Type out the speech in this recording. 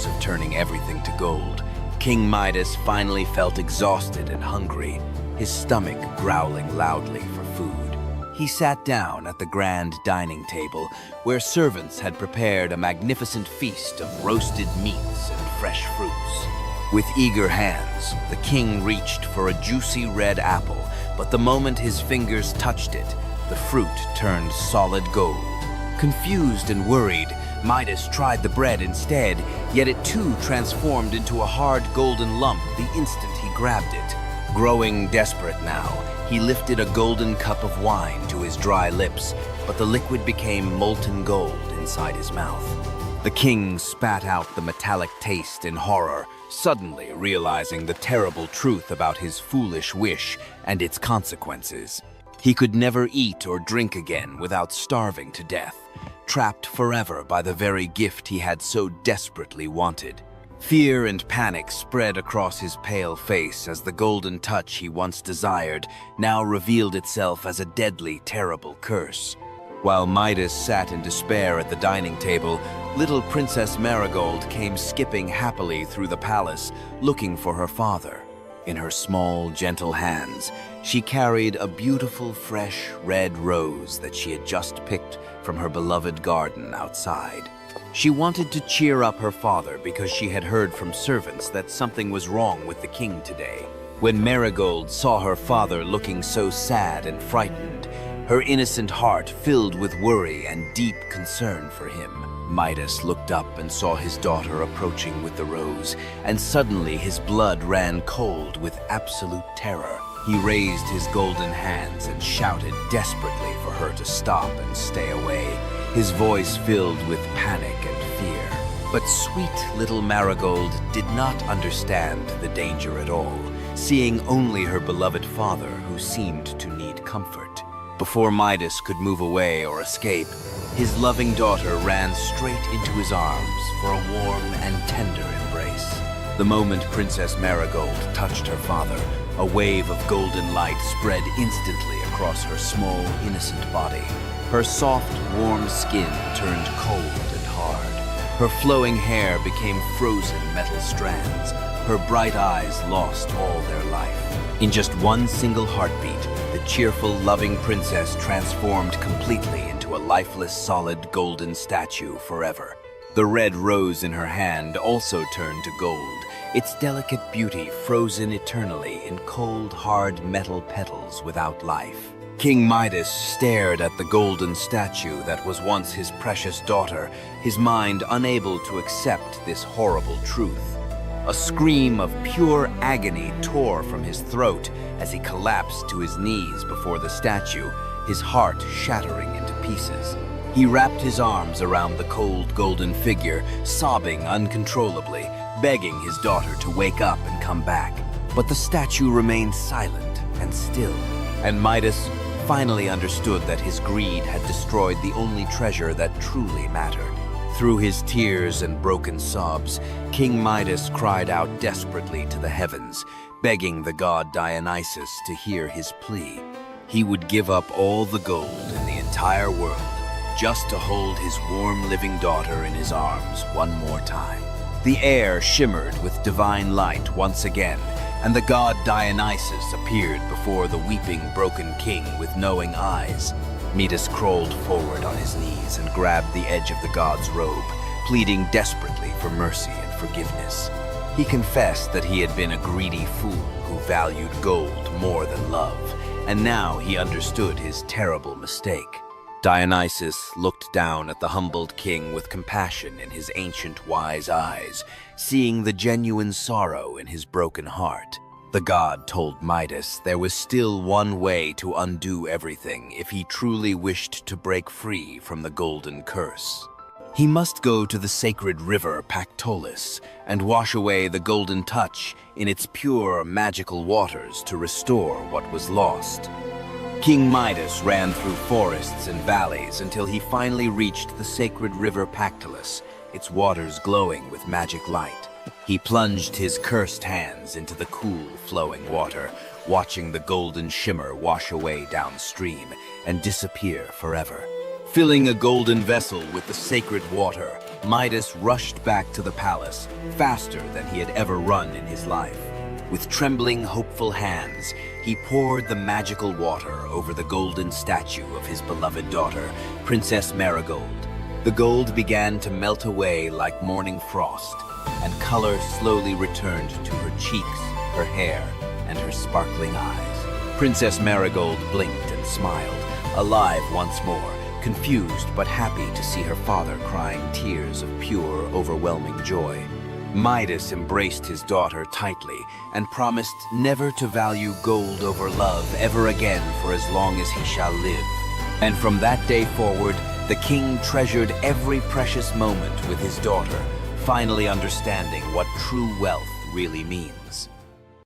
hours of turning everything to gold, King Midas finally felt exhausted and hungry, his stomach growling loudly for food. He sat down at the grand dining table, where servants had prepared a magnificent feast of roasted meats and fresh fruits. With eager hands, the king reached for a juicy red apple, but the moment his fingers touched it, the fruit turned solid gold. Confused and worried, Midas tried the bread instead, yet it too transformed into a hard golden lump the instant he grabbed it. Growing desperate now, he lifted a golden cup of wine to his dry lips, but the liquid became molten gold inside his mouth. The king spat out the metallic taste in horror, suddenly realizing the terrible truth about his foolish wish and its consequences. He could never eat or drink again without starving to death, trapped forever by the very gift he had so desperately wanted. Fear and panic spread across his pale face as the golden touch he once desired now revealed itself as a deadly, terrible curse. While Midas sat in despair at the dining table, little Princess Marigold came skipping happily through the palace, looking for her father. In her small, gentle hands, she carried a beautiful, fresh, red rose that she had just picked from her beloved garden outside. She wanted to cheer up her father because she had heard from servants that something was wrong with the king today. When Marigold saw her father looking so sad and frightened, her innocent heart filled with worry and deep concern for him. Midas looked up and saw his daughter approaching with the rose, and suddenly his blood ran cold with absolute terror. He raised his golden hands and shouted desperately for her to stop and stay away, his voice filled with panic and fear. But sweet little Marigold did not understand the danger at all, seeing only her beloved father who seemed to need comfort. Before Midas could move away or escape, his loving daughter ran straight into his arms for a warm and tender embrace. The moment Princess Marigold touched her father, a wave of golden light spread instantly across her small, innocent body. Her soft, warm skin turned cold and hard. Her flowing hair became frozen metal strands. Her bright eyes lost all their life. In just one single heartbeat, the cheerful, loving princess transformed completely into a lifeless, solid golden statue forever. The red rose in her hand also turned to gold, its delicate beauty frozen eternally in cold, hard metal petals without life. King Midas stared at the golden statue that was once his precious daughter, his mind unable to accept this horrible truth. A scream of pure agony tore from his throat as he collapsed to his knees before the statue, his heart shattering into pieces. He wrapped his arms around the cold golden figure, sobbing uncontrollably, begging his daughter to wake up and come back. But the statue remained silent and still, and Midas finally understood that his greed had destroyed the only treasure that truly mattered. Through his tears and broken sobs, King Midas cried out desperately to the heavens, begging the god Dionysus to hear his plea. He would give up all the gold in the entire world just to hold his warm living daughter in his arms one more time. The air shimmered with divine light once again, and the god Dionysus appeared before the weeping, broken king with knowing eyes. Midas crawled forward on his knees and grabbed the edge of the god's robe, pleading desperately for mercy and forgiveness. He confessed that he had been a greedy fool who valued gold more than love, and now he understood his terrible mistake. Dionysus looked down at the humbled king with compassion in his ancient wise eyes, seeing the genuine sorrow in his broken heart. The god told Midas there was still one way to undo everything if he truly wished to break free from the golden curse. He must go to the sacred river Pactolus and wash away the golden touch in its pure, magical waters to restore what was lost. King Midas ran through forests and valleys until he finally reached the sacred river Pactolus, its waters glowing with magic light. He plunged his cursed hands into the cool, flowing water, watching the golden shimmer wash away downstream and disappear forever. Filling a golden vessel with the sacred water, Midas rushed back to the palace, faster than he had ever run in his life. With trembling, hopeful hands, he poured the magical water over the golden statue of his beloved daughter, Princess Marigold. The gold began to melt away like morning frost, and color slowly returned to her cheeks, her hair, and her sparkling eyes. Princess Marigold blinked and smiled, alive once more, confused but happy to see her father crying tears of pure, overwhelming joy. Midas embraced his daughter tightly and promised never to value gold over love ever again for as long as he shall live. And from that day forward, the king treasured every precious moment with his daughter, finally understanding what true wealth really means.